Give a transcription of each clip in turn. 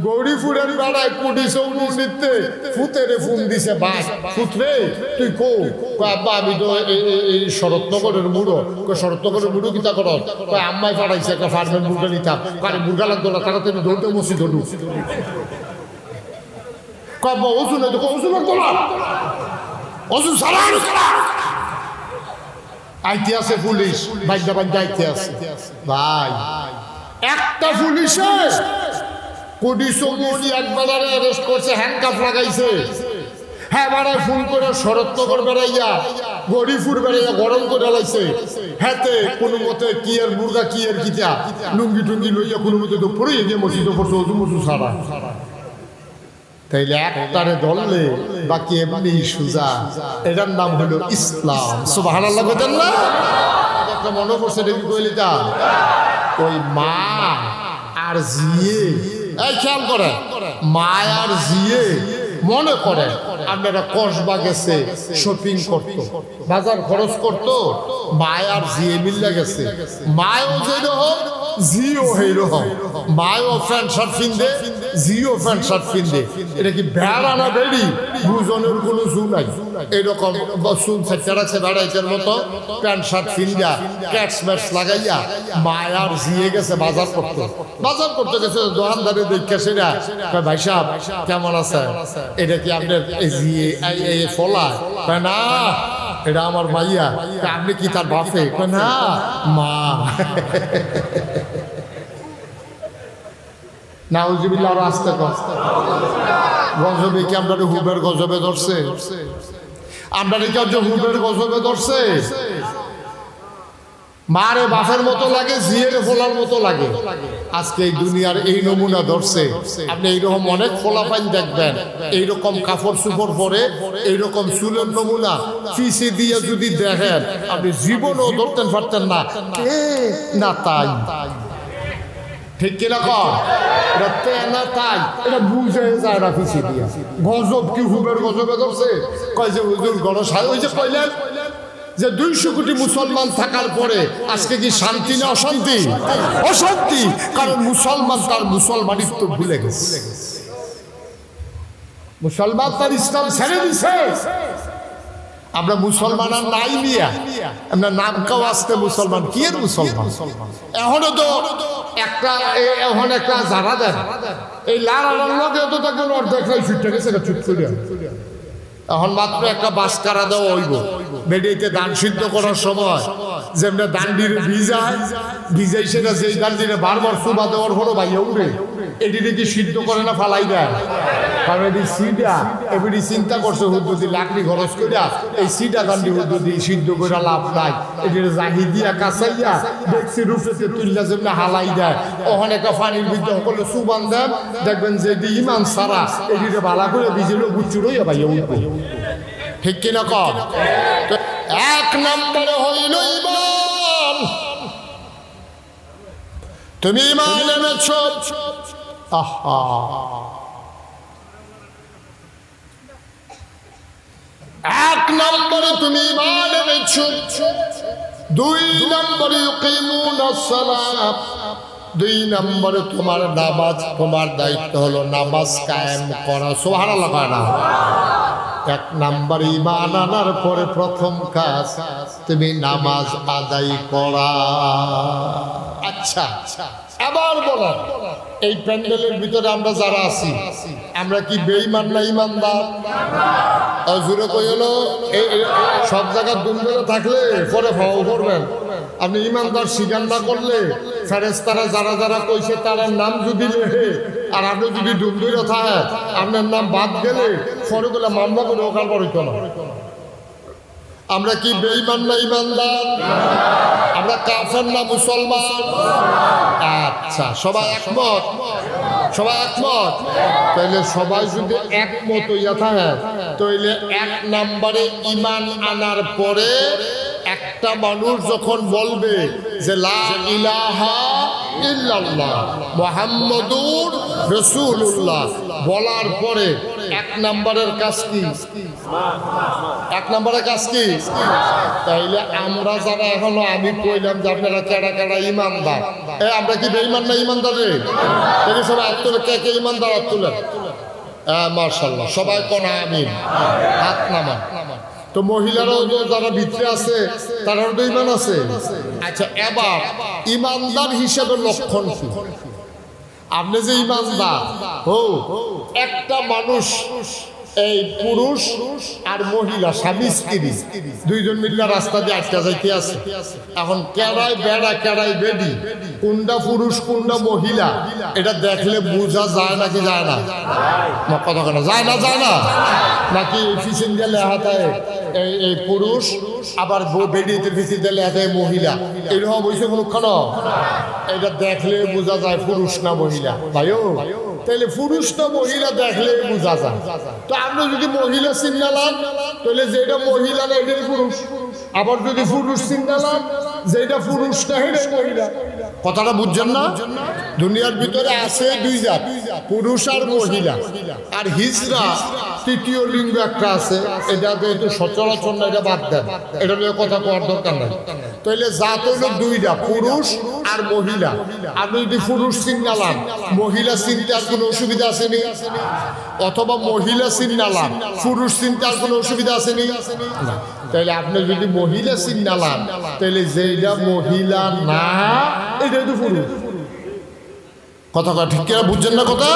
গৌরীপুরের বেড়ায় কুটি চৌনিতে ফুতেরে ফোন দিছে বাস ফুতরে তুই কো আব্বা আমি তো এই শরৎনগরের মুড়ো শরৎনগরের মুড়ো কিতা কর আম্মাই পাঠাইছে একটা ফার্মের মুরগা নিতাম কারে মুরগা লাগতো না তাড়াতাড়ি দৌড়তে মসজিদ হলু কব্বা ওষু নাই তো ওষু লাগতো না ওষু সারা আইতে আছে পুলিশ বাইদা বাইদা আইতে আছে ভাই একটা পুলিশে কোটি চৌমনি একবার অ্যারেস্ট করছে হ্যান্ডকাফ লাগাইছে হ্যাঁ বেড়ায় ফোন করে শরৎনগর বেড়াইয়া গরিপুর বেড়াইয়া গরম করে লাইছে হ্যাঁতে কোনো মতে কি এর মুরগা কি এর কিতা লুঙ্গি টুঙ্গি লইয়া কোনো মতে তো পড়ে গিয়ে মসজিদে পড়ছে অজু মজু সারা তাইলে একটারে ধরলে বাকি এমনি সুজা এটার নাম হলো ইসলাম সুবহানাল্লাহ বলেন না একটা মনে পড়ছে দেখি কইলি তা ওই মা আর জিয়ে এই খেয়াল করে মা আর জিয়ে মনে করে আপনারা কসবা গেছে শপিং করতো বাজার খরচ করতো মা আর জিয়ে মিল্লা গেছে মায়ও যেরকম জিও সেইরকম মায়ও প্যান্ট শার্ট পিনদে জিও প্যান্ট শার্ট পিনদে এটা কি ভেড়া না বেড়ি বুঝনের কোনো জু নাই এরকম চুল সেটা রাখছে বেড়াইছের মতো প্যান্ট শার্ট পিন্দা ক্যাটস ম্যাটস লাগাইয়া মায়ার জিয়ে গেছে বাজার করতে গেছে দোকানদারে দেখে সেটা ভাই সাহেব কেমন আছে এটা কি আপনার জিয়ে ফলা না এটা আমার মাইয়া আপনি কি তার বাপে না মা নাউজুবিল্লাহ রাস্তা গজবে কি আমরা হুবের গজবে ধরছে আমরা কি হুবের গজবে ধরছে মারে বাপের মতো লাগে জিয়ের ফোলার মতো লাগে আজকে এই দুনিয়ার এই নমুনা ধরছে আপনি এইরকম অনেক ফোলাফাইন দেখবেন এইরকম কাপড় চুপড় পরে এইরকম চুলের নমুনা পিছিয়ে দিয়ে যদি দেখেন আপনি জীবনও ধরতেন পারতেন না না তাই ঠিক কিনা কর না তাই এটা বুঝে যায় না পিছিয়ে দিয়ে গজব কি হুবের গজবে ধরছে কয় যে হুজুর গণেশ ওই যে কইলেন যে 200 কোটি মুসলমান থাকার পরে আজকে কি শান্তি না অশান্তি অশান্তি কারণ মুসলমান তার মুসলমানিত্ব ভুলে গেছে মুসলমান তার ইসলাম ছেড়ে দিছে আমরা মুসলমান আর নাই মিয়া আমরা নাম কাও আসতে মুসলমান কি এর মুসলমান এখনো তো এখন একটা জানা দেন এই লাড়ার লগে তো তখন অর্ধেক ছুটে গেছে ছুট করে এখন মাত্র একটা বাস কারা দেওয়া হইব বেডিতে ধান সিদ্ধ করার সময় যেমন দান্ডির ভিজাই সেটা যেই দান্ডিরে বারবার সুবা দেওয়ার পরও ভাইয়া উঠে এটিতে কি সিদ্ধ করে না ফালাই দেয় কারণ এটি সিডা এবারে চিন্তা করছে হুদ্দুদি লাকড়ি খরচ করিয়া এই সিডা দান্ডি হুদ্দুদি সিদ্ধ করে লাভ নাই এটির জাহি দিয়া কাঁচাইয়া দেখছি রুফেতে তুললা যেমন হালাই দেয় ওখানে একটা পানির ভিতরে সকলে সুবান দেন দেখবেন যে এটি ইমান সারা এটিতে ভালা করে ভিজিল গুচ্ছুরইয়া ভাইয়া উঠবে ঠিক কিনা কম এক নম্বরে হইল ইমান তুমি ইমান এনেছ আহা এক নম্বরে তুমি ইমান এনেছ 2 নম্বরে ইউকিমুনাস সালাত 2 নম্বরে তোমার নামাজ তোমার দায়িত্ব হলো নামাজ কায়েম করা সুবহানাল্লাহ না 1 নম্বর ঈমান আনার পরে প্রথম কাজ তুমি নামাজ আদায় করা আচ্ছা আবার বলেন এই প্যান্ডেলের ভিতরে আমরা যারা আছি আমরা কি বেঈমান না ঈমানদার জোরে কই হলো সব জায়গায় দুমদুমে থাকলে পরে ভাও করবেন আপনি ঈমানদার স্বীকার না করলে ফেরেশতারা যারা যারা কইছে তার নাম যদি লেখে আর আপনি যদি দুমদুমে থাকেন আপনার নাম বাদ গেলে পরে বলে মামলা করে ওকাল পড়িত না আমরা কি বেঈমান না ঈমানদার আমরা কাফের না মুসলমান আচ্ছা সবাই একমত তাইলে সবাই যদি একমত হইয়া থাকে তাইলে 1 নম্বরে ঈমান আনার পরে একটা মানুষ যখন বলবে যে লা ইলাহা ইল্লাল্লাহ মুহাম্মাদুর রাসূলুল্লাহ বলার পরে এক নম্বরের কাজ কি? এক নম্বরের কাজ কি? তাইলে আমরা যারা এখনো, আমি কইলাম যে আপনারা কেডা কেডা ইমানদার, আমরা কি বেঈমান না ইমানদার রে? তাহলে সবাই হাত তুলে, কে কে ইমানদার হাত তুলেন। মাশাআল্লাহ, সবাই কোন আমিন, হাত নামান। তো মহিলারাও যারা ভিতরে আছে তারাও তো ইমান আছে। আচ্ছা, এবার ইমানদার হিসেবে লক্ষণ কি? আপনি যে ইমানদার, একটা মানুষ, এই পুরুষ আর মহিলা স্বামী স্ত্রী দুইজন মিলে রাস্তা দিয়ে আটকা যাইতে আছে। এখন কেড়াই বেড়া কেড়াই বেডি, কোনটা পুরুষ কোনটা মহিলা এটা দেখলে বোঝা যায় নাকি যায় না? কথা কেন যায় না? যায় না নাকি? ফিসিং দিয়ে লেখা থাকে এই পুরুষ, আবার বেডিতে ফিসিং দিয়ে লেখা থাকে মহিলা, এরকম হয়েছে কোনক্ষণ? এটা দেখলে বোঝা যায় পুরুষ না মহিলা। ভাইও, তাহলে পুরুষ না মহিলা দেখলে বোঝা যায়। তো আপনি যদি মহিলা চিন্তালাম, তাহলে যেটা মহিলা না এটাই পুরুষ। আবার যদি পুরুষ চিন্তালাম, যেটা পুরুষ না এটাই মহিলা। কথাটা বুঝছেন না? দুনিয়ার ভিতরে আছে দুই জাত, পুরুষ আর মহিলা। আর হিজড়া তৃতীয় লিঙ্গ একটা আছে, এটা যেহেতু সচরাচর না, এটা বাদ দেন, এটা নিয়ে কথা কওয়ার দরকার নাই। তাহলে জাত হইল দুইটা, পুরুষ আর মহিলা। আপনি যদি পুরুষ চিন্তালাম, মহিলা চিনতে আর কোনো অসুবিধা আসেনি? অথবা মহিলা চিন্তালাম, পুরুষ চিনতে আর কোনো অসুবিধা আসেনি? তাহলে আপনি যদি মহিলা চিন্তালাম, তাহলে যেটা মহিলা না এটাই তো পুরুষ। কথা ঠিক কিনা বুঝছেন না? কথা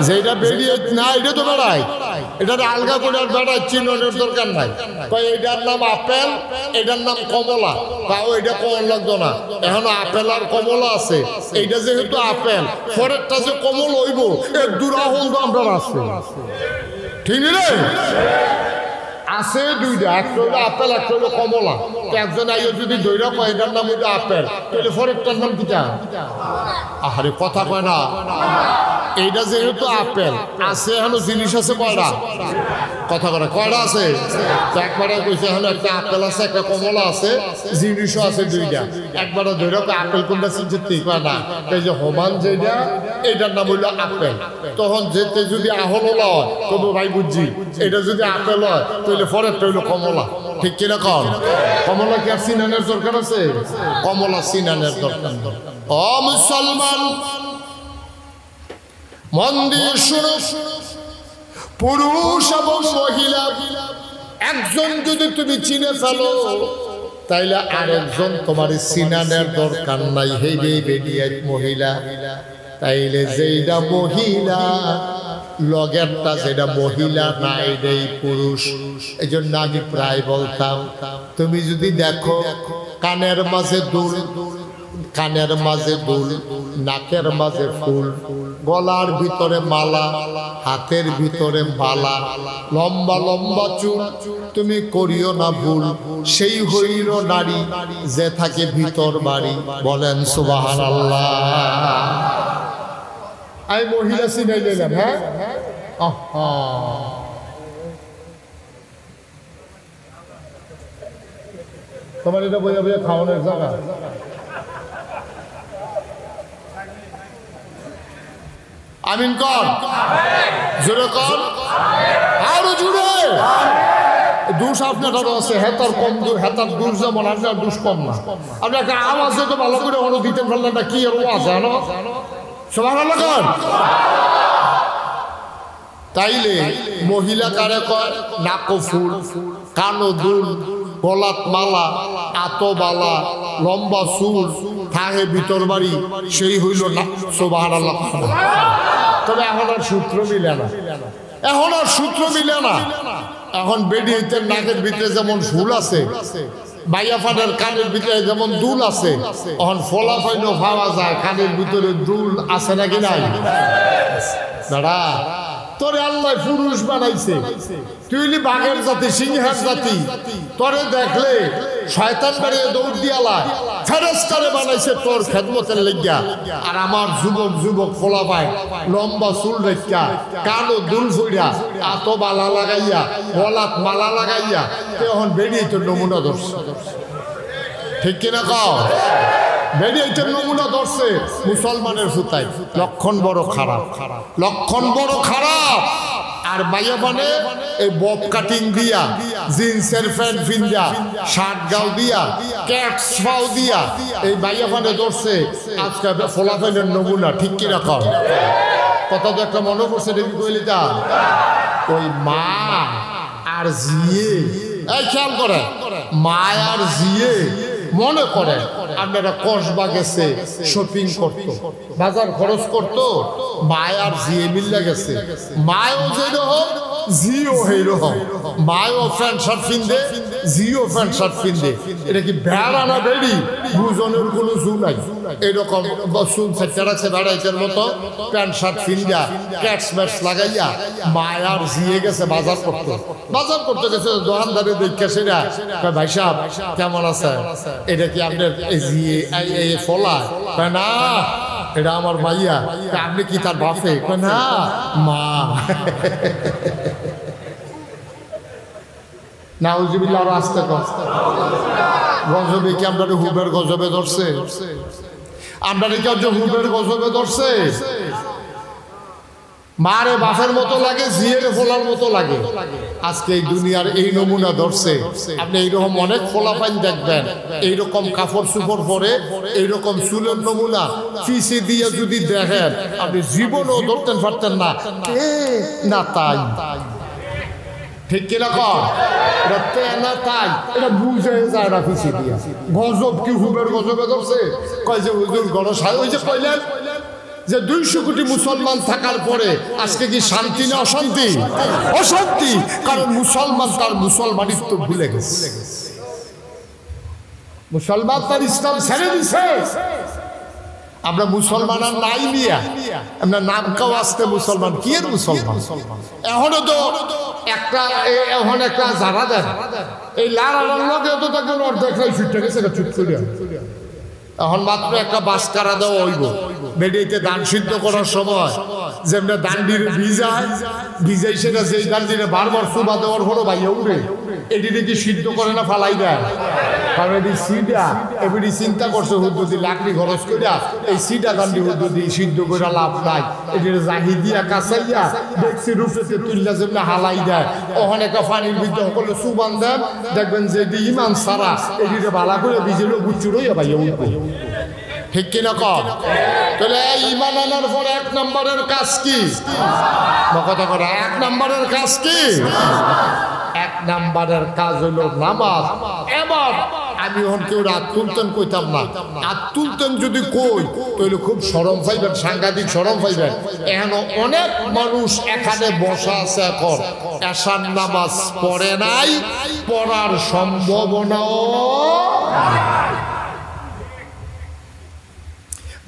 যেটা বেরিয়ে না এটা তো বেড়ায়, এটা আলগা করে আর বেড়ায় চিহ্নের দরকার নাই। এটার নাম আপেল, এটার নাম কমলা, তাও এটা কমল লাগতো না। এখন আপেল আর কমলা আছে, এইটা যেহেতু আপেল, পরেরটা যে কমল হইব এর দূরা হল আমরা আছে, ঠিক রে? আছে দুইটা, একটা হলো আপেল, একটা হলো কমলা। একজন আইও যদি দৈরা কয় এটার নাম হইলো আপেল, তাহলে পরেরটার নাম কিটা? আরে কথা কয় না। এইটা যেহেতু আপেল আছে, এখন জিনিস আছে কয়টা? কথা কয় কয়টা আছে? একবারে কইছে এখন একটা আপেল আছে, একটা কমলা আছে, জিনিসও আছে দুইটা। একবারে ধরে আপেল কোনটা চিনতে কয় না। এই যে হমান যেটা, এটার নাম হইলো আপেল। তখন যেতে যদি আহল হয় তবু ভাই বুঝছি, এটা যদি আপেল হয় তাহলে পরেরটা হইলো কমলা, ঠিক কিনা কন? কমলা কি আর সিনানের দরকার আছে? কমলা সিনানের দরকার। ও মুসলমান, মন দিয়ে শুনো, পুরুষ এবং মহিলা একজন যদি তুমি চিনে ফেলো, তাইলে আরেকজন তোমার সিনানের দরকার নাই। হেই বেরিয়ে মহিলা, তাইলে যেটা মহিলা লগেরটা যেটা মহিলা না এটাই পুরুষ। এই জন্য আমি প্রায় বলতাম, তুমি যদি দেখো কানের মাঝে দুল, কানের মাঝে দুল, নাকের মাঝে ফুল, গলার ভিতরে মালা, হাতের ভিতরে মালা, লম্বা লম্বা চুল, তুমি করিও না ভুল, সেই হইল নারী যে থাকে ভিতর বাড়ি। বলেন সুবহানাল্লাহ। আমি মহিলা চিনাই দিলাম। হ্যাঁ, তোমার এটা বইয়া বইয়া খাওয়ানোর জায়গা। আমিন কর, জোরে কর, আরো জোরে। দুষ আপনার আছে, হেতার কম, হেতার দুষ যেমন আপনার দুষ কম না। আপনি একটা আওয়াজে তো ভালো করে অনু দিতে পারলেন না, কি আওয়াজ জানো? সুবহানাল্লাহ কর। তাইলে মহিলা কারে কয়? নাকো ফুল, কানো দুল, গলাত মালা, আতো বালা, লম্বা চুল, থাহে ভিতর বাড়ি, সেই হইল না। সুবহানাল্লাহ। তবে এখন আর সূত্র মিলে না, এখন আর সূত্র মিলে না। এখন বেডিতে নাকের ভিতরে যেমন ফুল আছে, বাইয়া ফানের কানের ভিতরে যেমন দুল আছে, এখন ফলা ফাইনও পাওয়া যায় কানের ভিতরে দুল আছে নাকি নাই? দাঁড়া, তোরে আল্লাহ পুরুষ বানাইছে, তুই বাঘের জাতি, সিংহের জাতি। তোরে দেখলে শয়তান বাড়িয়ে দৌড় দিয়ালা, ফেরেশতারে বানাইছে তোর খেদমতের লাগিয়া। আর আমার যুবক যুবক ফোলা পায়, লম্বা চুল রেখা, কালো দুল ফুইরা, আতো বালা লাগাইয়া, গলাত মালা লাগাইয়া, তখন বেরিয়ে তোর নমুনা ধরছে, ঠিক কিনা কও? বেরিয়ে তোর নমুনা ধরছে মুসলমানের সুতায়। লক্ষণ বড় খারাপ, লক্ষণ বড় খারাপ। আর মাইয়া মানে এই বব কাটিং দিয়া, জিন্সের প্যান্ট ফিন্দা, শার্ট গাও দিয়া, ক্যাটস পাও দিয়া এই মাইয়া মানে ধরছে আজকে ফলাফলের নমুনা। ঠিক কিনা কর? কথা তো একটা মনে করছে দেবী কইলিতা, ওই মা আর জিয়ে, এই খেয়াল করে, মা আর জিয়ে মনে করে আপনারা কসবা গেছে শপিং করতো, বাজার খরচ করতো, মায় আর জিয়ে মিল্লা গেছে, মায়ও যেরকম জিও সেইরকম, মায়ও প্যান্ট শার্ট পিনদে, জিও প্যান্ট শার্ট পিনদে। এটা কি বেড়া না বেড়ি দুজনের কোনো জু নাই। এইরকম চুল চারটা রাখছে বেড়াইতের মতো, প্যান্ট শার্ট পিন্দা, ক্যাটস ম্যাটস লাগাইয়া মায় আর জিয়ে গেছে বাজার করতো। বাজার করতে গেছে দোকানদারে দেখে সেটা, ভাই সাহেব কেমন আছে, এটা কি আপনার জিয়ে ফলা? না, এটা আমার মাইয়া। আপনি কি তার বাপে? না, মা। নাউজুবিল্লাহ, আরো আসতে গজবে কি আপনার হুবের গজবে ধরছে? আপনার কি হুবের গজবে ধরছে? মারে বাপের মতো লাগে, জিয়ের ফোলার মতো লাগে। আজকে এই দুনিয়ার এই নমুনা ধরছে। আপনি এইরকম অনেক ফোলাপাইন দেখবেন, এইরকম কাপড় চুপড় পরে, এইরকম চুলের নমুনা পিছে দিয়ে যদি দেখেন আপনি জীবনও ধরতেন পারতেন না। না তাই ঠিক কিনা কর? না তাই এটা বুঝে যায় না পিছে দিয়ে। গজব কি হুবের গজবে ধরছে? কয় যে হুজুর গরজ, ওই যে কইলেন যে 200 কোটি মুসলমান থাকার পরে আজকে কি শান্তি না অশান্তি? অশান্তি, কারণ মুসলমান তার মুসলমানিত্ব ভুলে গেছে। মুসলমান তার ইসলাম ছেড়ে দিছে। আমরা মুসলমান আর নাই নিয়া আমরা নাম কাও আসতে মুসলমান, কি এর মুসলমান? এখনো তো এখন একটা যারা দেন এই লাল লগে তো তখন অর্ধেক ছুটে গেছে চুট করে। এখন মাত্র একটা বাস কারা দেওয়া হইব বেডিতে দান সিদ্ধ করার সময়, যেমন দান্ডির ভিজাই সেটা যেই দান্ডিরে বারবার সুবা দেওয়ার হলো ভাইয়া উড়ে, এটিতে কি সিদ্ধ করে না ফালাই দেয়? কারণ এটি সিডা এবারে চিন্তা করছে হুদ্দুদি লাকড়ি খরচ করিয়া এই সিডা দান্ডি হুদ্দুদি সিদ্ধ করে লাভ নাই, এটির জাহি দিয়া কাঁচাইয়া দেখছি রূপেতে তুললা যেমন হালাই দেয়। ওখানে একটা পানির ভিতরে সকলে সুবান দেন, দেখবেন যে ইমান সারা এটিতে ভালা করে ভিজেলেও গুচ্ছুরইয়া ভাইয়া উঠবে। ঠিক কিনা কর? তাহলে ইমান আনার পরে 1 নম্বরের কাজ কি? কথা করে 1 নম্বরের কাজ কি? 1 নম্বরের কাজ হলো নামাজ। এবার আমি এখন কেউ রাত তুলতেন কইতাম না, রাত তুলতেন যদি কই তাহলে খুব শরম পাইবেন, সাংঘাতিক শরম পাইবেন। এখন অনেক মানুষ এখানে বসা আছে, এখন এশার নামাজ পড়ে নাই, পড়ার সম্ভাবনাও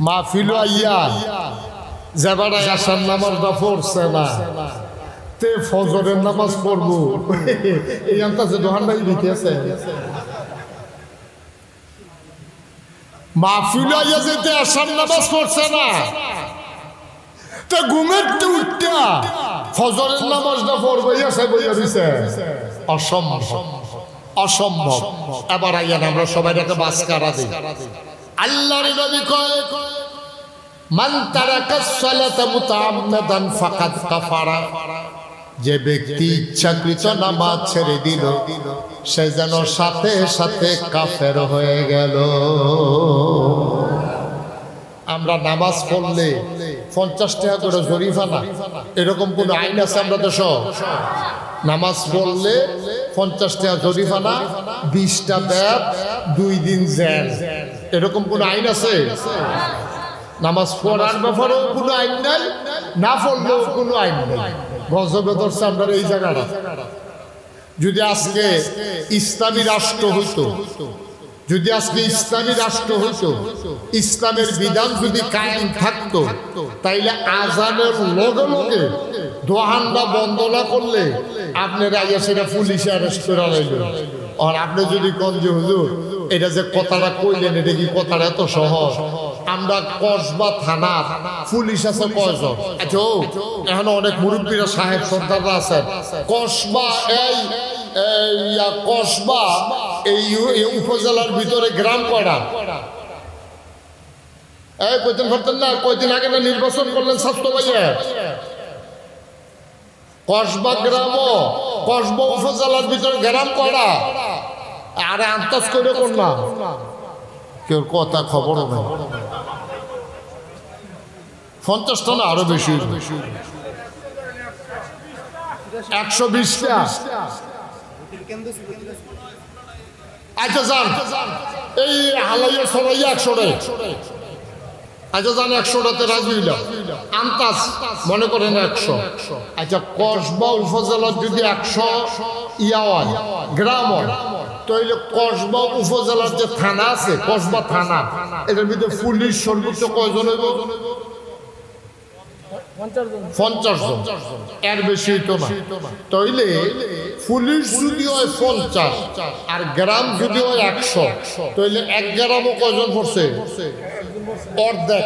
মাহফিল আইয়া যাবারা আসার নামাজটা পড়ছে না, তে ফজরের নামাজ পড়বো এই আনতাছে দোহানটাই দিতেছে। মাহফিল আইয়া যেতে আসার নামাজ পড়ছে না, তে ঘুমের উঠটা ফজরের নামাজটা পড়বো এসে বইয়া দিছে। অসম্ভব, অসম্ভব। এবার আইয়া আমরা সবাই একটা বাস কারা দিই। আল্লাহর নবী কয় মান তারাকাস সালাতা মুতাআম্মাদান ফাকাদ কাফারা, যে ব্যক্তি ইচ্ছাকৃত নামাজ ছেড়ে দিল সে যেন সাথে সাথে কাফের হয়ে গেল। আমরা নামাজ পড়লে 50 টাকা করে জরিমানা, এরকম কোন আইন আছে? আমরা তো সব নামাজ পড়লে 50 টাকা জরিমানা, 20টা ব্যাপ, 2 দিন জেল, এরকম কোন আইন আছে? নামাজ পড়ার ব্যাপারেও কোনো আইন নাই, না পড়লেও কোনো আইন নেই। গজবে ধরছে আমরা এই জায়গাটা। যদি আজকে ইসলামী রাষ্ট্র হইতো, যদি আজকে ইসলামী রাষ্ট্র হইতো, ইসলামের বিধান যদি কায়েম থাকতো, তাইলে আজানের লগে লগে দোহানটা বন্ধ না করলে আপনারা আইয়া সেটা পুলিশে অ্যারেস্ট করে লাইলেন। আর আপনি যদি কোন যে হুজুর এটা যে কথাটা কইলেন, এটা কি কথাটা এত সহজ? আমরা কসবা থানা পুলিশ আছে কয়জন? আচ্ছা, এখন অনেক মুরব্বীরা সাহেব সর্দাররা আছেন। কসবা কসবা এই উপজেলার ভিতরে গ্রাম কয়টা? এই কইতেন পারতেন না? কয়দিন আগে না নির্বাচন করলেন স্বাস্থ্য ভাইয়া? কসবা গ্রামও কসবা উপজেলার ভিতরে গ্রাম করা আরে আন্দাজ করে কোন না কেউ কথা খবর নেই 50টা না আরো বেশি 120টা আচ্ছা যান এই হালাইয়া সরাইয়া 100টাই আচ্ছা যান 100টাতে রাজি হইলাম আন্তাজ মনে করেন 100 আচ্ছা কসবা উপজেলার যদি 100 ইয়া হয় গ্রাম হয় তাহলে কসবা উপজেলার যে থানা আছে কসবা থানা এটার ভিতরে পুলিশ সর্বোচ্চ কয়জন হইব 50 জন এর বেশি হইতো না তাইলে পুলিশ যদি হয় 50 আর গ্রাম যদি হয় 100 তাইলে এক গ্রামও কয়জন পড়ছে অর্ধেক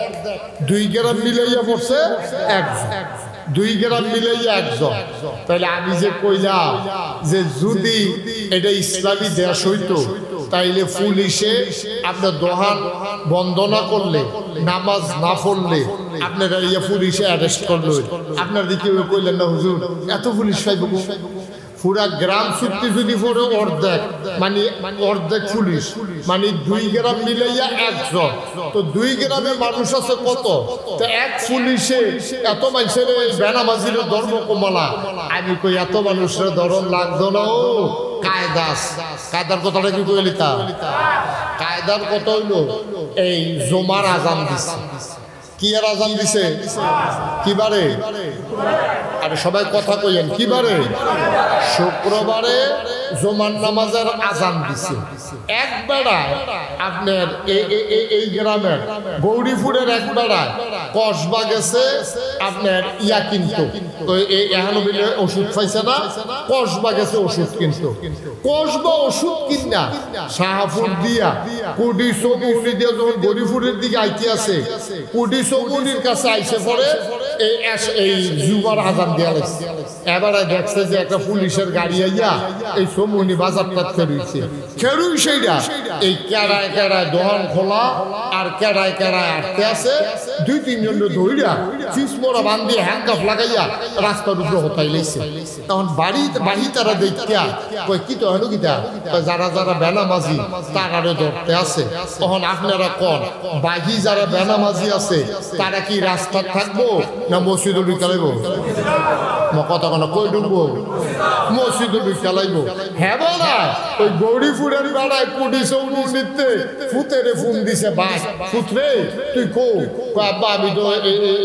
2 গ্রাম মিলাইয়া পড়ছে 2 গ্রাম মিলাইয়া 1 জন তাহলে আমি যে কইলাম যে যদি এটা ইসলামী দেশ হইতো তাইলে পুলিশে আপনার দোহান বন্ধ না করলে নামাজ না পড়লে আপনারা ইয়া পুলিশে অ্যারেস্ট করলো আপনার দিকে কইলেন না হুজুর এত পুলিশ পাইব পুরা গ্রাম চুক্তি যদি পড়ে অর্ধেক মানে অর্ধেক পুলিশ মানে 2 গ্রাম মিলাইয়া 1 জন তো 2 গ্রামে মানুষ আছে কত তো এক পুলিশে এত মানুষের বেনামাজির ধর্ম কমলা আমি কই এত মানুষের ধর্ম লাগতো না ও কায়দার কথাটা কি কইলি তা কায়দার কথা হইলো এই জমার আজান দিছে কি আর আজান দিছে কিবারে আরে সবাই কথা কইেন কিবারে শুক্রবারে জুমার নামাজের আজান দিছে এক বেড়ায় আপনার এই গ্রামের গৌরীপুরের এক বেড়ায় কসবা গেছে আপনার ইয়া কিনতো এখনো বিলে ওষুধ পাইছে না কসবা গেছে ওষুধ কিনতো কসবা ওষুধ কিনা শাহপুর দিয়া কুডি চৌমুনি দিয়া যখন গৌরীপুরের দিকে আইতে আছে কুডি চৌমুনির কাছে আইসে পরে এই জুমার আজান দেওয়া লাগছে এবারে দেখছে যে একটা পুলিশের গাড়ি আইয়া এই চৌমুনি বাজারটা খেরুইছে খেরুই সেইটা এই কেড়ায় কেড়ায় দোকান খোলা আর কেড়ায় কেড়ায় আটতে আছে 2-3 জন ধইরা চিসমোড়া বান্ধি হ্যান্ডকাফ লাগাইয়া রাস্তার উপরে হতাই লাইছে তখন বাড়ি তারা দেখিয়া কই কি তো হলো কিটা যারা যারা বেনামাজি তারারে ধরতে আছে তখন আপনারা কোন বাকি যারা বেনামাজি আছে তারা কি রাস্তা থাকবো না মসজিদে ঢুকাইব কথা কোনো কই ঢুকবো মসজিদে ঢুকাইব হ্যাঁ বলা ওই গৌরীপুরের বেড়ায় কুডি চৌমুনিতে ফুতেরে ফোন দিছে বাস ফুতরে তুই কো আব্বা আমি তো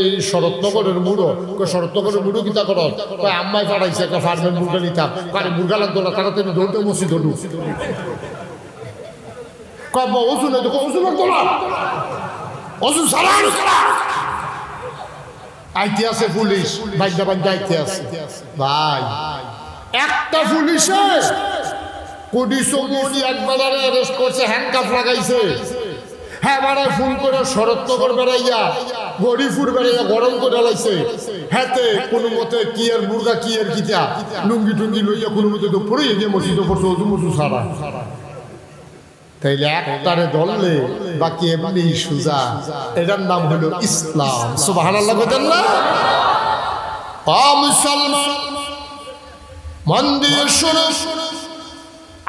এই শরৎনগরের মুড়ো শরৎনগরের মুড়ো কিতা কর আম্মাই পাঠাইছে একটা ফার্মের মুরগা নিতাম কারে মুরগা লাগতো না তাড়াতাড়ি ধরতে মসজিদ ধরু কব্বা ওষুধ লাগতো ওষুধ লাগতো না ওষুধ সারা আইতে আছে পুলিশ বাইদা বাইদা আইতে আছে ভাই একটা পুলিশে কোটি চৌমুনি একবারে অ্যারেস্ট করছে হ্যান্ডকাফ লাগাইছে হ্যাঁ বাড়ায় ফোন করে শরৎনগর বেড়াইয়া গরিপুর বেড়াইয়া গরম করে লাইছে হ্যাঁতে কোনো মতে কি আর মুরগা কি আর কিতা লুঙ্গি টুঙ্গি লইয়া কোনো মতে তো পড়ে গিয়ে মসজিদে পড়ছে অজু মজু সারা তাইলে একটারে ধরলে বাকি এমনি সুজা এটার নাম হলো ইসলাম সুবহানাল্লাহ বলেন না মুসলমান মন দিয়ে শোনো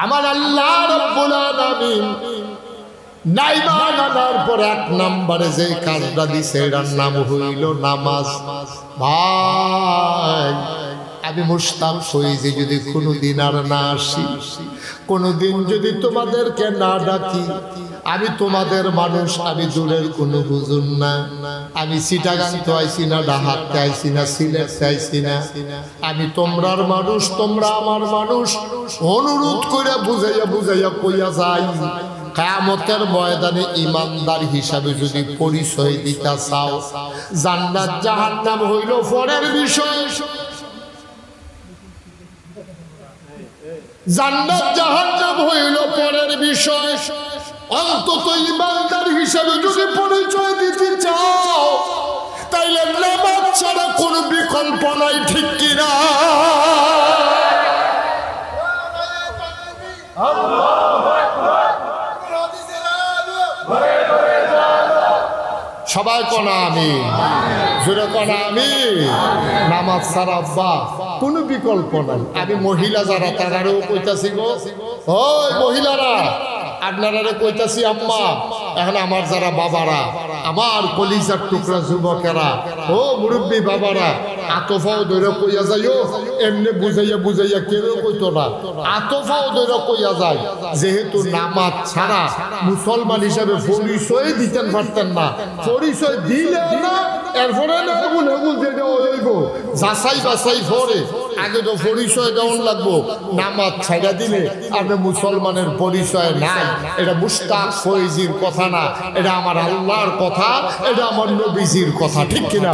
আমার আল্লাহ রাব্বুল আলামিন নাইমান আনার পর 1 নম্বরে যে কাজটা দিছে এটার নাম হইল নামাজ ভাই আমি মুশতাক হই যে যদি কোনোদিন আর না আসি কোনোদিন যদি তোমাদেরকে না ডাকি আমি তোমাদের মানুষ আমি দূরের কোনো হুজুর না আমি চিটাগাং তো আইছি না ঢাকাতে আইছি না সিলেটে আইছি না আমি তোমরার মানুষ তোমরা আমার মানুষ অনুরোধ করে বুঝাইয়া কইয়া যাই কিয়ামতের ময়দানে ইমানদার হিসাবে যদি পরিচয় দিতে চাও জান্নাত জাহান্নাম হইল পরের বিষয় জান্নাত জাহান্নাম হইল পরের বিষয় অন্তত ইমানদার হিসাবে যদি পরিচয় দিতে চাও তাইলে নামাজ ছাড়া কোনো বিকল্প নাই ঠিক কিনা সবাই কোনা আমি জোরে কোনা আমি নামাজ ছাড়া আব্বা কোনো বিকল্প নাই। আমি মহিলা যারা তারারও কইতাছি গো, ওই মহিলারা আপনারা কইতাছি আম্মা, এখন আমার যারা বাবারা, আমার কলিজার টুকরা যুবকেরা, ও মুরব্বী বাবারা, আতফাও ধরে কইয়া যাইও, এমনি বুঝাইয়া বুঝাইয়া কেউ কইতো না, আতফাও ধরে কইয়া যায়। যেহেতু নামাজ ছাড়া মুসলমান হিসাবে পরিচয় দিতেন পারতেন না, পরিচয় দিলে না এরপরে না এগুলো যেটা হইব যাচাই বাছাই করে আগে তো পরিচয় দেওয়ান লাগবো। নামাজ ছাড়া দিলে আপনি মুসলমানের পরিচয় নাই। এটা মুশতাক ফৈজির কথা না, এটা আমার আল্লাহর কথা, এটা আমার নবীজির কথা, ঠিক কিনা?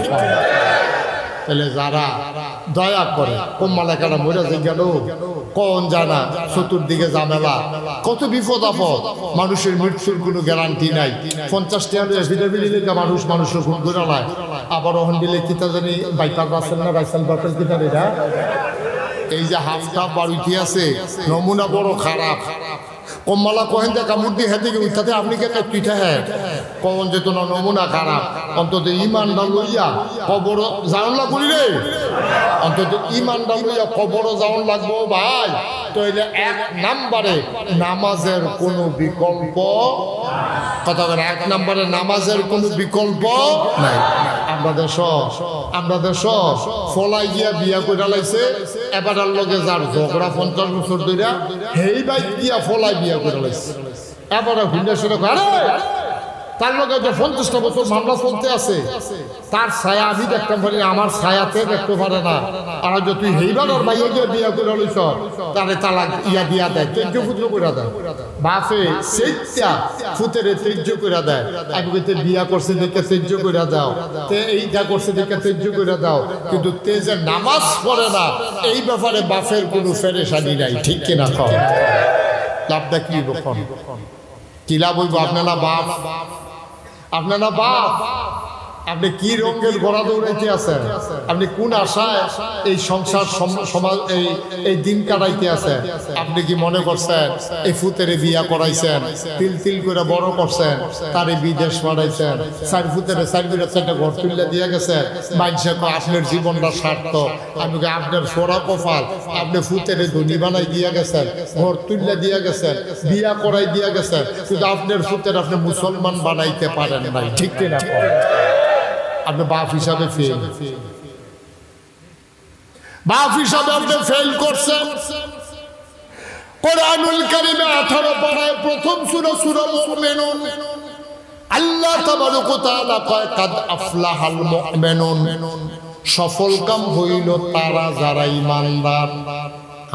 তাহলে যারা দয়া করে কম্মালাকাটা মরে যে গেল কোন জানা, চতুর্দিকে ঝামেলা, কত বিপদ আপদ, মানুষের মৃত্যুর কোনো গ্যারান্টি নাই। 50 টাকা মানুষ মানুষের খুন করে নেয়। আবার ওখান দিলে কিতা জানি বাইপার রাসেল না রাইসাল বাপের কিতা এটা, এই যে হাফটা বাড়িতে আছে নমুনা বড় খারাপ। কম্মালা কহেন যে কামড় দিয়ে হেঁটে গেল তাতে আপনি কে পিঠা হ্যাঁ কখন যেত না নমুনা খারাপ। অন্তত ইমানটা লইয়া কবর যাওয়ান লাগবো রে, অন্তত ইমানটা লইয়া কবর যাওয়ান লাগবো ভাই। তাইলে 1 নম্বরে নামাজের কোনো বিকল্প, কথা বলে 1 নম্বরে নামাজের কোনো বিকল্প নাই। আমরা দেশ ফলাই গিয়া বিয়া করে লাইছে, এবার লগে যার ঝগড়া 50 বছর ধরে হেই বাইক গিয়া ফলাই বিয়া করে লাইছে। এবার হুন্ডা শুরু করে তার লগে যে 50টা বছর মামলা চলতে আছে, তার ছায়া আমি দেখতে পারি না, আমার ছায়াতে দেখতে পারে না। আর যদি তুই হেইবার ওর বাইরে গিয়ে বিয়া করে লইছ, তাহলে তালাক ইয়া দিয়া দেয়, তেজ্য পুত্র করে দেয়, বাপে সেইটা ফুতেরে তেজ্য করে দেয়। আমি কইতে বিয়া করছে দেখে তেজ্য করে দাও, তে এইটা করছে দেখে তেজ্য করে দাও, কিন্তু তে যে নামাজ পড়ে না এই ব্যাপারে বাপের কোনো ফেরেশানি নাই, ঠিক কিনা? কম লাভটা কি বখন কি লাভ হইব? আপনারা বাপ, আপনারা বাপ, আপনি কি রঙের ঘোড়া দৌড়াইতে আছেন? আপনি কোন আশায় এই সংসার সমাজ এই দিন কাটাইতে আছেন? আপনি কি মনে করছেন এই ফুতেরে বিয়া করাইছেন, তিল তিল করে বড় করছেন, তারে বিদেশ পাঠাইছেন, 4 ফুতেরে 4 বিরা 4টা ঘর তুলে দিয়ে গেছেন, মানছে আপনার জীবনটা সার্থক। আমি আপনার সোরা কপাল, আপনি ফুতেরে ধনী বানাই দিয়ে গেছেন, ঘর তুলে দিয়ে গেছেন, বিয়া করাই দিয়ে গেছেন, কিন্তু আপনার ফুতের আপনি মুসলমান বানাইতে পারেন নাই, ঠিক কিনা? আপনি বাপ হিসাবে ফেল, বাপ হিসাবে আপনি ফেল করছেন। কোরআনুল কারীমে 18 পারায় প্রথম সূরা সূরা মুমিনুন আল্লাহ তাবারক ওয়া তাআলা কয় কাদ আফলাহাল মুমিনুন, সফল কাম হইল তারা যারা ঈমানদার।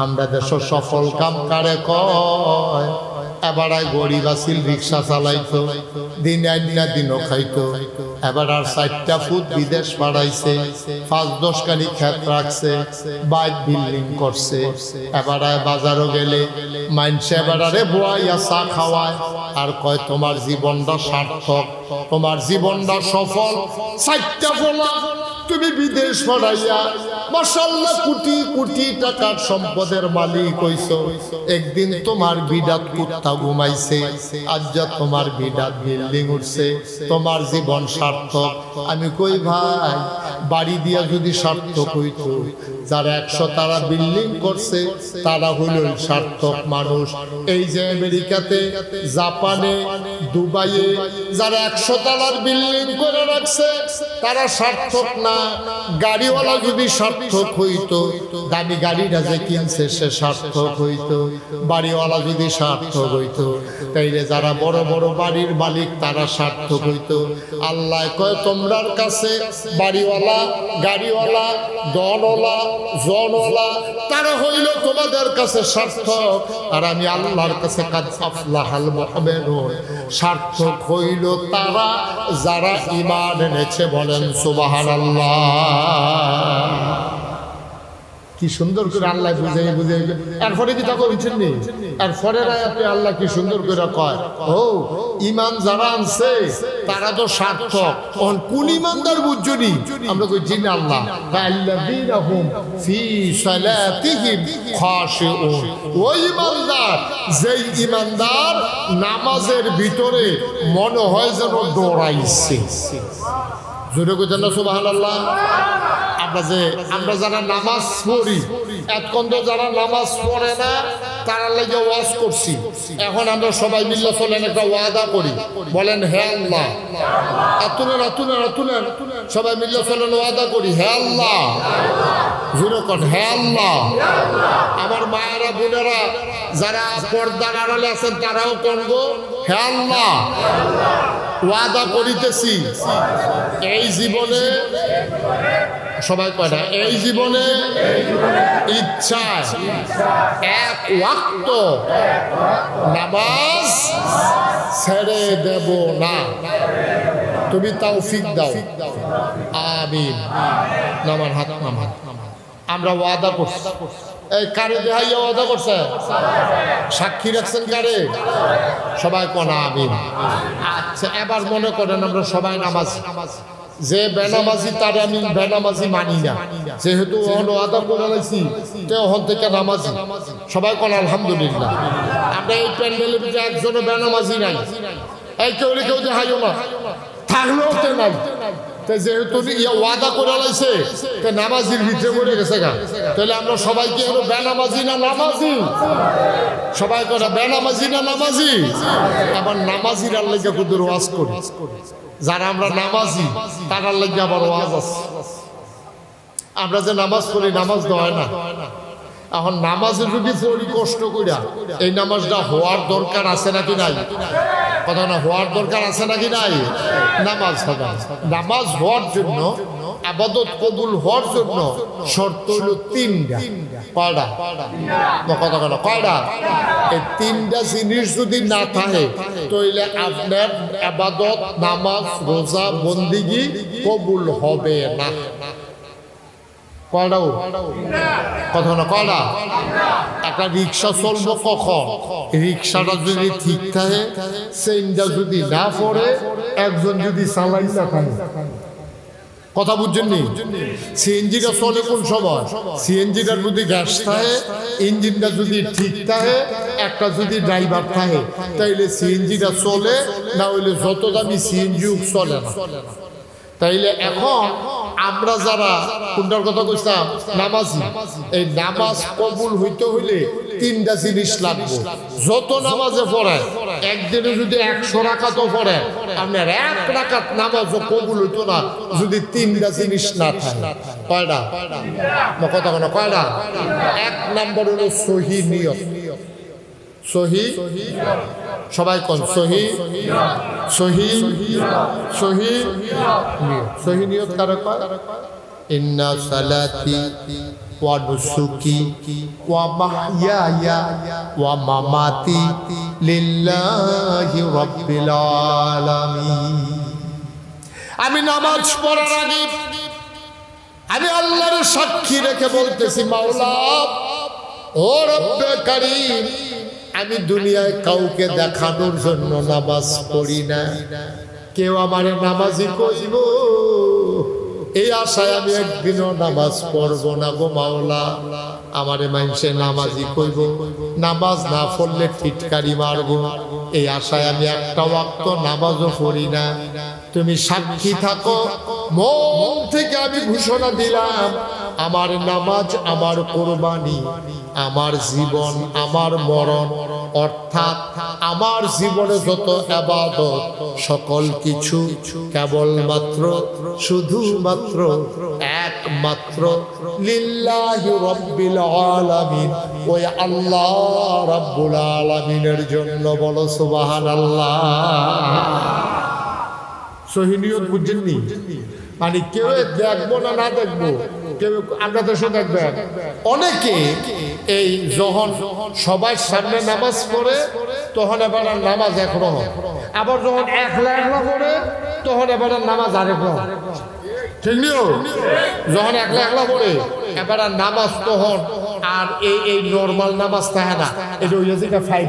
আমরা দেশ সফল কাম কারে কয়? এবার গরিব আসিল, রিক্সা চালাইতো, দিন আইনা দিনও খাইতো, এবার আর 4টা ফুট বিদেশ পাঠাইছে, 5-10 কানি ক্ষেত রাখছে, বাইক বিল্ডিং করছে, এবার বাজারও গেলে মাইনসে এবার আরে বয়াইয়া চা খাওয়ায় আর কয় তোমার জীবনটা সার্থক, তোমার জীবনটা সফল। 4টা বলা তুমি বিদেশ পাঠাইয়া মাশাআল্লাহ কোটি কোটি টাকার সম্পদের মালিক হইছো, একদিন তোমার বিডাত কুত্তা ঘুমাইছে, আজ যা তোমার বিডাত বিল্ডিং উঠছে, তোমার জীবন সার্থক। আমি কই ভাই, বাড়ি দিয়া যদি সার্থক হইতো, যারা 100 তারা বিল্ডিং করছে তারা হইল সার্থক মানুষ। এই যে আমেরিকাতে, জাপানে, দুবাইয়ে যারা 100 তালার বিল্ডিং করে রাখছে তারা সার্থক না। গাড়িওয়ালা যদি সার্থক হইতো, দামি গাড়িটা যে কিনছে সে সার্থক হইতো, বাড়িওয়ালা যদি সার্থক হইতো, তাইলে যারা বড় বড় বাড়ির মালিক তারা সার্থক হইতো। আল্লাহ কয় তোমরার কাছে বাড়িওয়ালা, গাড়িওয়ালা, দনওয়ালা, জনওয়ালা তারা হইল তোমাদের কাছে সার্থক, আর আমি আল্লাহর কাছে কাদ আফলাহাল মুমিনুন, সার্থক হইল তারা যারা ঈমান এনেছে। বলেন সুবহানাল্লাহ। কি সুন্দর করে আল্লাহ বুঝাই বুঝাই, এরপরে কি তা বলছেন নি? এরপরে আয়াতে আল্লাহ কি সুন্দর করে কয়, ও ঈমান যারা আনছে তারা তো সার্থক। কোন ঈমানদার বুঝছনি? আমরা কই জিন আল্লাহ আল্লাযীনা হুম ফি সালাতিহিম খাশিউন, ওই ঈমানদার যেই ঈমানদার নামাজের ভিতরে মনে হয় যেন দৌড়াইছে। জোরে কইতেন না সুবহানাল্লাহ। আমরা যারা নামাজ পড়ি, এতক্ষণ তো যারা নামাজ পড়ে না তারা লাগে ওয়াজ করছি, এখন আমরা সবাই মিলে চলেন একটা ওয়াদা করি, বলেন হে আল্লাহ, তুলেন সবাই মিলে চলেন ওয়াদা করি, হে আল্লাহ, জোরে কর হে আল্লাহ। আমার মায়েরা বোনেরা যারা পর্দার আড়ালে আছেন তারাও করবো, হে আল্লাহ ওয়াদা করিতেছি এই জীবনে, সবাই কয়টা, এই জীবনে ইচ্ছায় এক ওয়াক্ত নামাজ ছেড়ে দেব না, তুমি তৌফিক দাও, আমিন। নামান হাত, নামান। আমরা ওয়াদা করছি, এই কারে দেহাইয়া ওয়াদা করছে, সাক্ষী রাখছেন কারে, সবাই কোনা আমিন। আচ্ছা এবার মনে করেন আমরা সবাই নামাজ, যে বেনামাজি তারে আমি বেনামাজি মানি না, যেহেতু ওয়াদা করে লাইছি তখন থেকে নামাজি, সবাই কোন আলহামদুলিল্লাহ। আমরা এই প্যান্ডেলের ভিতরে একজনও বেনামাজি নাই, এই কেউ দেখাইও না, থাকলেও তে নাই, যেহেতু ওয়াদা করে লাইছে নামাজির ভিতরে পড়ে গেছে গা, তাহলে আমরা সবাইকে হলো বেনামাজি না নামাজি, সবাই করে বেনামাজি না নামাজি। আবার নামাজির আর লেগে কুদুর ওয়াজ করি, যারা আমরা নামাজি তারার লেগে আবার ওয়াজ আছে। আমরা যে নামাজ পড়ি নামাজ দেওয়া না, এখন নামাজের যদি পড়ি কষ্ট কইরা, এই নামাজটা হওয়ার দরকার আছে নাকি নাই, কথা না, হওয়ার দরকার আছে নাকি নাই। নামাজ হওয়ার জন্য, ইবাদত কবুল হওয়ার জন্য শর্ত হলো তিনটা। কয়টা কথা কথা, কয়টা? এই তিনটা জিনিস যদি না থাকে তাহলে আপনার ইবাদত, নামাজ, রোজা, বন্দেগী কবুল হবে না। কয়টা কথা না, কয়টা? একটা রিক্সা চলবো কখন, রিক্সাটা যদি ঠিক থাকে, চেইনটা যদি না পড়ে, একজন যদি চালাই না থাকে, কথা বুঝছেননি? সিএনজিটা চলে কোন সময়, সিএনজিটার যদি গ্যাস থাকে, ইঞ্জিনটা যদি ঠিক থাকে, একটা যদি ড্রাইভার থাকে, তাইলে সিএনজিটা চলে, না হইলে যত দামি সিএনজিও চলে না। তাইলে এখন আমরা যারা কোনটার কথা কইতাম, নামাজি, এই নামাজ কবুল হইতে হইলে তিনটা জিনিস লাগবে। যত নামাজে পড়ায়, একদিনে যদি 100 রাকাতও পড়ে, আপনার 1 রাকাত নামাজও কবুল হইতো না যদি তিনটা জিনিস না থাকে। কয়টা কথা কোনো, কয়টা? 1 নম্বর হলো সহি নিয়ত। সহি, সবাই কোন সহি, সহি সহি সহি নিয়ত কারে কয়? ইন্না সালাতি ওয়া নুসুকি ওয়া মাহইয়ায়া ওয়া মামাতি লিল্লাহি রাব্বিল আলামিন। আমি নামাজ পড়ার আগে আমি আল্লাহর সাক্ষী রেখে বলতেছি, মাওলা ও রব্বে কারীম, আমি দুনিয়ায় কাউকে দেখানোর জন্য নামাজ পড়ি না, কেউ আমারে নামাজি কইব এই আশায় আমি একদিনও নামাজ পড়বো না গো মাওলা। আমারে মানুষে নামাজি কইব, নামাজ না পড়লে ফিটকারি মারবো, এই আশায় আমি একটা ওয়াক্ত নামাজও পড়ি না। তুমি সাক্ষী থাকো, মন থেকে আমি ঘোষণা দিলাম, আমার নামাজ, আমার কোরবানি, আমার জীবন, আমার মরণ, অর্থাৎ আমার জীবনে যত ইবাদত, সকল কিছু কেবলমাত্র, শুধুমাত্র, একমাত্র লিল্লাহি রাব্বিল আলামিন, ওই আল্লাহ রাব্বুল আলামিনের জন্য। বলো সুবহানাল্লাহ। সহি নিয়ত বুঝছেননি? মানে কেউ দেখবো না, না দেখবো, কেউ আমরা দেশে দেখবেন অনেকে এই যখন সবার সামনে নামাজ পড়ে তখন এবার নামাজ একরকম, আবার যখন একলা একলা পড়ে তখন এবার নামাজ আরেক রকম, ঠিক নিও? যখন একলা একলা পড়ে এবার নামাজ তখন আর এই নর্মাল নামাজ থাকে না, এটা হইয়া যেটা 5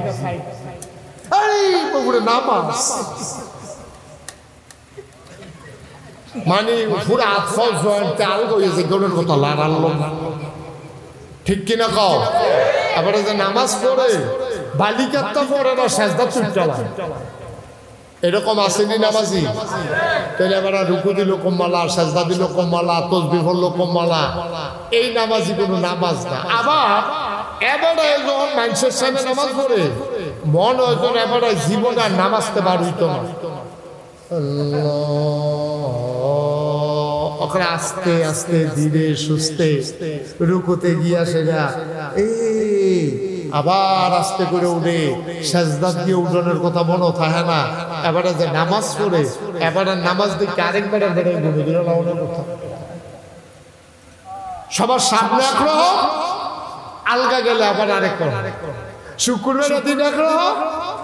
নামাজ মানে পুরো আফসোস জয়েন্টে আলগো হয়েছে, কেউর কথা লাগালো, ঠিক কিনা কও? এবারে যে নামাজ পড়ে বালিকাত্তা পড়ে না, সেজদা চুপ চালায়, এরকম আসেনি নামাজি? তাহলে এবার রুকু দিল কম্মালা, সাজদা দিল কম্মালা, তসবিহ পড়ল কম্মালা, এই নামাজি কোনো নামাজ না। আবার এবারে যখন মানুষের সামনে নামাজ পড়ে মন হয়তো এবারে জীবনে আর নামাজতে বার হইতো না। ওখানে আস্তে আস্তে ধীরে সুস্থে রুকুতে গিয়া সেটা আবার আস্তে করে উঠে সাজদা দিয়ে উঠানোর কথা মনে থাকে না। এবারে যে নামাজ পড়ে এবারে নামাজ দিকে আরেকবার এবারে ঘুমে দিল কথা। সবার সামনে একরকম, আলগা গেলে আবার আরেক রকম। শুক্রবারের দিন একরকম,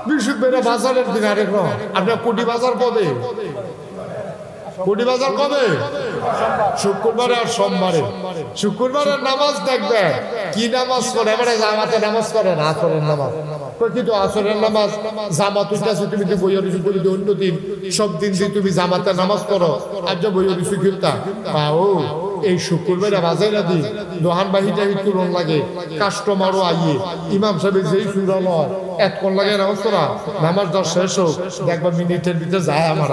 বৃহস্পতিবার বাজারের দিন আরেক রকম। আপনার কোটি বাজার কবে? কোটি বাজার কবে? শুক্রবারে আর সোমবারে। শুক্রবারের নামাজ দেখবে কি নামাজ করে, এবারে জামাতে নামাজ করে না, আসরের নামাজ। কিন্তু আসরের নামাজ জামাত উঠতেছে, তুমি তো বইয়ের রিসু করি অন্য দিন সব দিন যে তুমি জামাতে নামাজ করো, আর যে বইয়ের রিসু কিনতা ও এই শুক্রবারে বাজাই না দিন দোহান বাহিটা তুলন লাগে, কাস্টমারও আইয়ে ইমাম সাহেব যেই সুরা নয় এতক্ষণ লাগে নামাজ করা, নামাজ দশ শেষ হোক দেখবা মিনিটের ভিতরে যায় আমার।